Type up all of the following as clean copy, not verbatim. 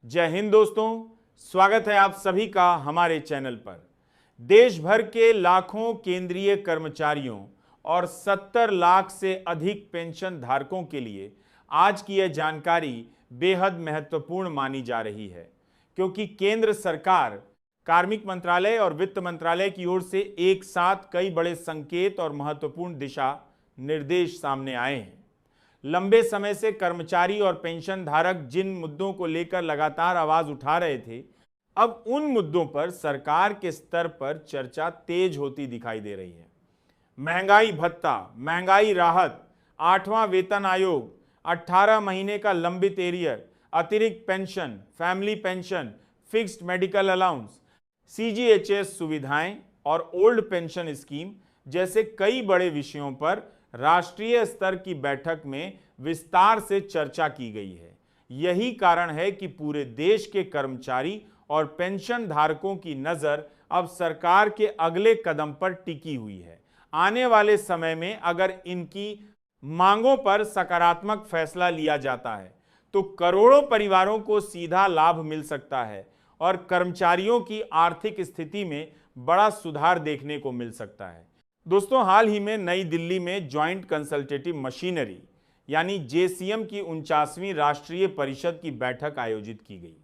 जय हिंद दोस्तों, स्वागत है आप सभी का हमारे चैनल पर। देश भर के लाखों केंद्रीय कर्मचारियों और 70 लाख से अधिक पेंशन धारकों के लिए आज की यह जानकारी बेहद महत्वपूर्ण मानी जा रही है, क्योंकि केंद्र सरकार, कार्मिक मंत्रालय और वित्त मंत्रालय की ओर से एक साथ कई बड़े संकेत और महत्वपूर्ण दिशा निर्देश सामने आए हैं। लंबे समय से कर्मचारी और पेंशन धारक जिन मुद्दों को लेकर लगातार आवाज उठा रहे थे, अब उन मुद्दों पर सरकार के स्तर पर चर्चा तेज होती दिखाई दे रही है। महंगाई भत्ता, महंगाई राहत, 8वां वेतन आयोग, 18 महीने का लंबित एरियर, अतिरिक्त pension, family pension, fixed medical allowance, CGHS सुविधाएं और ओल्ड पेंशन स्कीम जैसे कई बड़े विषयों पर राष्ट्रीय स्तर की बैठक में विस्तार से चर्चा की गई है। यही कारण है कि पूरे देश के कर्मचारी और पेंशन धारकों की नजर अब सरकार के अगले कदम पर टिकी हुई है। आने वाले समय में अगर इनकी मांगों पर सकारात्मक फैसला लिया जाता है तो करोड़ों परिवारों को सीधा लाभ मिल सकता है और कर्मचारियों की आर्थिक स्थिति में बड़ा सुधार देखने को मिल सकता है। दोस्तों, हाल ही में नई दिल्ली में ज्वाइंट कंसल्टेटिव मशीनरी यानी जेसीएम की 49वीं राष्ट्रीय परिषद की बैठक आयोजित की गई।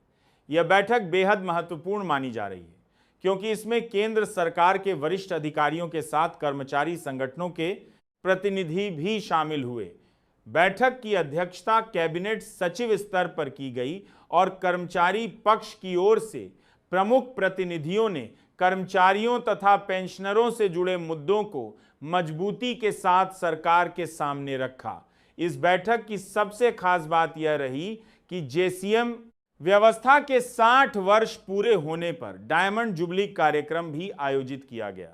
यह बैठक बेहद महत्वपूर्ण मानी जा रही है, क्योंकि इसमें केंद्र सरकार के वरिष्ठ अधिकारियों के साथ कर्मचारी संगठनों के प्रतिनिधि भी शामिल हुए। बैठक की अध्यक्षता कैबिनेट सचिव स्तर पर की गई और कर्मचारी पक्ष की ओर से प्रमुख प्रतिनिधियों ने कर्मचारियों तथा पेंशनरों से जुड़े मुद्दों को मजबूती के साथ सरकार के सामने रखा। इस बैठक की सबसे खास बात यह रही कि जेसीएम व्यवस्था के 60 वर्ष पूरे होने पर डायमंड जुबली कार्यक्रम भी आयोजित किया गया।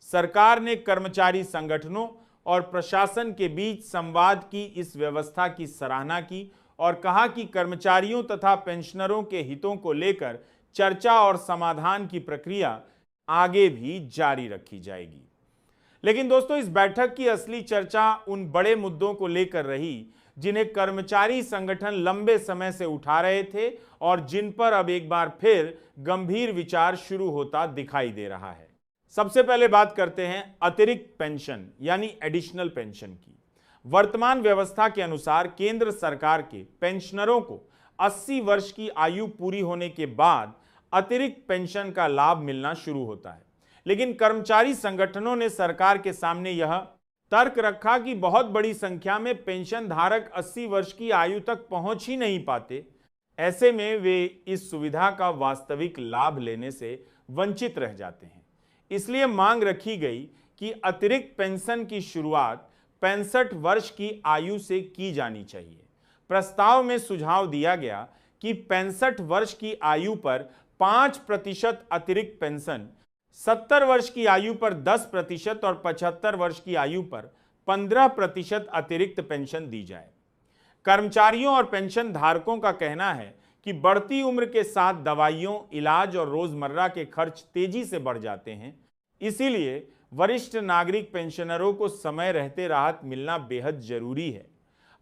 सरकार ने कर्मचारी संगठनों और प्रशासन के बीच संवाद की इस व्यवस्था की सराहना की और कहा कि कर्मचारियों तथा पेंशनरों के हितों को लेकर चर्चा और समाधान की प्रक्रिया आगे भी जारी रखी जाएगी। लेकिन दोस्तों, इस बैठक की असली चर्चा उन बड़े मुद्दों को लेकर रही जिन्हें कर्मचारी संगठन लंबे समय से उठा रहे थे और जिन पर अब एक बार फिर गंभीर विचार शुरू होता दिखाई दे रहा है। सबसे पहले बात करते हैं अतिरिक्त पेंशन यानी एडिशनल पेंशन की। वर्तमान व्यवस्था के अनुसार केंद्र सरकार के पेंशनरों को 80 वर्ष की आयु पूरी होने के बाद अतिरिक्त पेंशन का लाभ मिलना शुरू होता है। लेकिन कर्मचारी संगठनों ने सरकार के सामने यह तर्क रखा कि बहुत बड़ी संख्या में पेंशन धारक 80 वर्ष की आयु तक पहुंच ही नहीं पाते। ऐसे में वे इस सुविधा का वास्तविक लाभ लेने से वंचित रह जाते हैं। इसलिए मांग रखी गई कि अतिरिक्त पेंशन की शुरुआत 65 वर्ष की आयु से की जानी चाहिए। प्रस्ताव में सुझाव दिया गया कि 65 वर्ष की आयु पर 5% अतिरिक्त पेंशन, 70 वर्ष की आयु पर 10% और 75 वर्ष की आयु पर 15% अतिरिक्त पेंशन दी जाए। कर्मचारियों और पेंशन धारकों का कहना है कि बढ़ती उम्र के साथ दवाइयों, इलाज और रोजमर्रा के खर्च तेजी से बढ़ जाते हैं। इसीलिए वरिष्ठ नागरिक पेंशनरों को समय रहते राहत मिलना बेहद जरूरी है।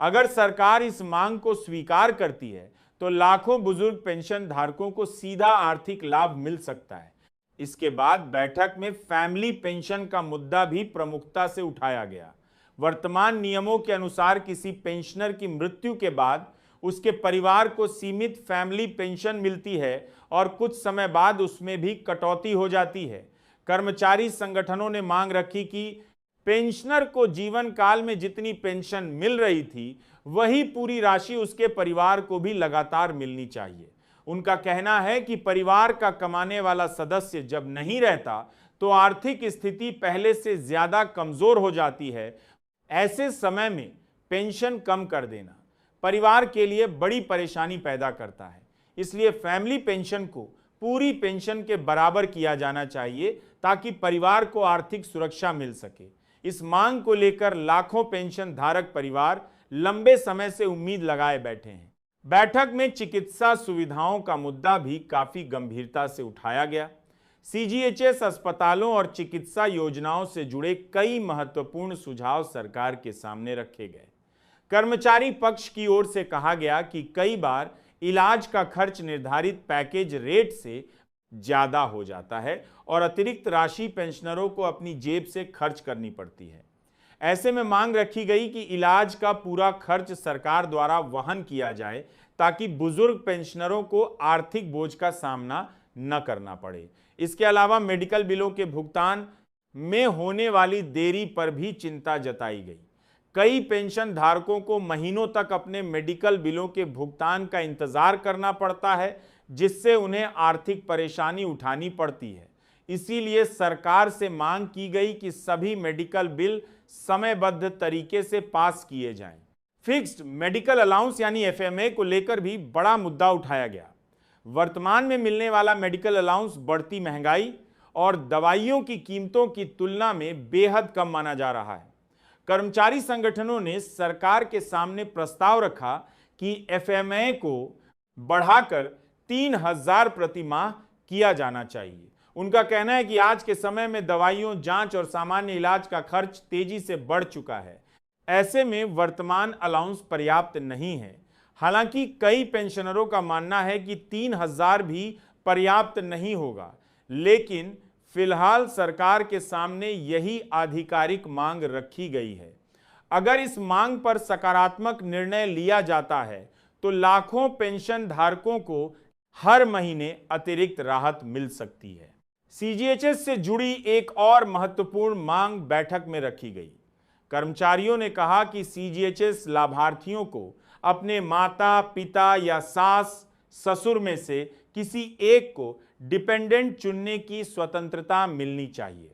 अगर सरकार इस मांग को स्वीकार करती है तो लाखों बुजुर्ग पेंशन धारकों को सीधा आर्थिक लाभ मिल सकता है। इसके बाद बैठक में फैमिली पेंशन का मुद्दा भी प्रमुखता से उठाया गया। वर्तमान नियमों के अनुसार किसी पेंशनर की मृत्यु के बाद उसके परिवार को सीमित फैमिली पेंशन मिलती है और कुछ समय बाद उसमें भी कटौती हो जाती है। कर्मचारी संगठनों ने मांग रखी कि पेंशनर को जीवन काल में जितनी पेंशन मिल रही थी वही पूरी राशि उसके परिवार को भी लगातार मिलनी चाहिए। उनका कहना है कि परिवार का कमाने वाला सदस्य जब नहीं रहता तो आर्थिक स्थिति पहले से ज्यादा कमजोर हो जाती है। ऐसे समय में पेंशन कम कर देना परिवार के लिए बड़ी परेशानी पैदा करता है। इसलिए फैमिली पेंशन को पूरी पेंशन के बराबर किया जाना चाहिए ताकि परिवार को आर्थिक सुरक्षा मिल सके। इस मांग को लेकर लाखों पेंशन धारक परिवार लंबे समय से उम्मीद लगाए बैठे हैं। बैठक में चिकित्सा सुविधाओं का मुद्दा भी काफी गंभीरता से उठाया गया। सीजीएचएस अस्पतालों और चिकित्सा योजनाओं से जुड़े कई महत्वपूर्ण सुझाव सरकार के सामने रखे गए। कर्मचारी पक्ष की ओर से कहा गया कि कई बार इलाज का खर्च निर्धारित पैकेज रेट से ज्यादा हो जाता है और अतिरिक्त राशि पेंशनरों को अपनी जेब से खर्च करनी पड़ती है। ऐसे में मांग रखी गई कि इलाज का पूरा खर्च सरकार द्वारा वहन किया जाए ताकि बुजुर्ग पेंशनरों को आर्थिक बोझ का सामना न करना पड़े। इसके अलावा मेडिकल बिलों के भुगतान में होने वाली देरी पर भी चिंता जताई गई। कई पेंशन धारकों को महीनों तक अपने मेडिकल बिलों के भुगतान का इंतजार करना पड़ता है, जिससे उन्हें आर्थिक परेशानी उठानी पड़ती है। इसीलिए सरकार से मांग की गई कि सभी मेडिकल बिल समयबद्ध तरीके से पास किए जाएं। फिक्स्ड मेडिकल अलाउंस यानी एफएमए को लेकर भी बड़ा मुद्दा उठाया गया। वर्तमान में मिलने वाला मेडिकल अलाउंस बढ़ती महंगाई और दवाइयों की कीमतों की तुलना में बेहद कम माना जा रहा है। कर्मचारी संगठनों ने सरकार के सामने प्रस्ताव रखा कि एफएमए को बढ़ाकर 3,000 प्रति माह किया जाना चाहिए। उनका कहना है कि आज के समय में दवाइयों, जांच और सामान्य इलाज का खर्च तेजी से बढ़ चुका है। ऐसे में वर्तमान अलाउंस पर्याप्त नहीं है। हालांकि कई पेंशनरों का मानना है कि 3,000 भी पर्याप्त नहीं होगा, लेकिन फिलहाल सरकार के सामने यही आधिकारिक मांग रखी गई है। अगर इस मांग पर सकारात्मक निर्णय लिया जाता है तो लाखों पेंशन धारकों को हर महीने अतिरिक्त राहत मिल सकती है। सीजीएचएस से जुड़ी एक और महत्वपूर्ण मांग बैठक में रखी गई। कर्मचारियों ने कहा कि सीजीएचएस लाभार्थियों को अपने माता, पिता या सास, ससुर में से किसी एक को डिपेंडेंट चुनने की स्वतंत्रता मिलनी चाहिए।